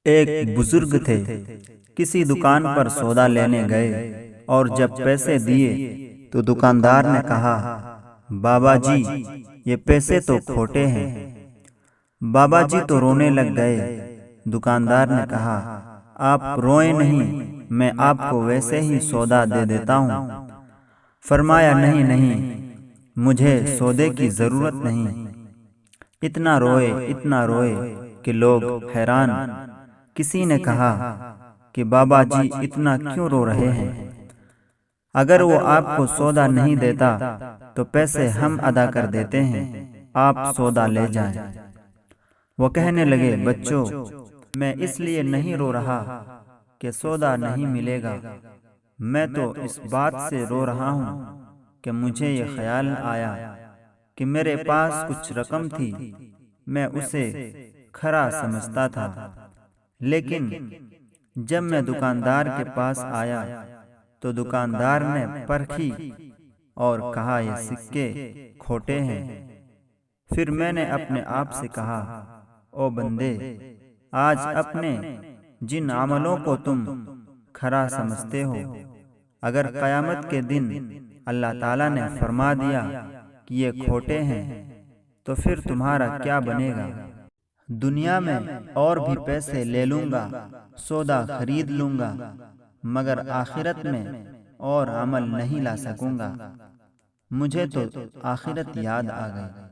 एक बुजुर्ग थे। किसी दुकान पर सौदा लेने गए और जब पैसे दिए तो दुकानदार ने कहा, बाबा जी, ये पैसे तो खोटे हैं। बाबा जी तो रोने लग गए। दुकानदार ने कहा, आप रोए नहीं, मैं आपको वैसे ही सौदा दे देता हूँ। फरमाया, नहीं नहीं, मुझे सौदे की जरूरत नहीं। इतना रोए कि लोग हैरान। किसी ने कहा कि बाबा जी इतना क्यों रो रहे हैं? अगर वो आपको सौदा नहीं देता तो पैसे हम अदा कर देते हैं, आप सौदा ले जाएं। वो कहने लगे, बच्चों, मैं इसलिए नहीं रो रहा कि सौदा नहीं मिलेगा। मैं तो इस बात से रो रहा हूँ कि मुझे ये ख्याल आया कि मेरे पास कुछ रकम थी, मैं उसे खरा समझता था। लेकिन जब मैं दुकानदार के पास आया तो दुकानदार ने परखी और कहा, ये सिक्के खोटे हैं। फिर मैंने अपने आप से कहा, ओ बंदे, आज अपने जिन अमलों को तुम खरा समझते हो, अगर क़यामत के दिन अल्लाह ताला ने फरमा दिया कि ये खोटे हैं तो फिर तुम्हारा क्या बनेगा? दुनिया में और भी पैसे ले लूंगा, सौदा खरीद लूंगा, मगर आखिरत में और अमल नहीं ला सकूंगा। मुझे तो आखिरत याद आ गई।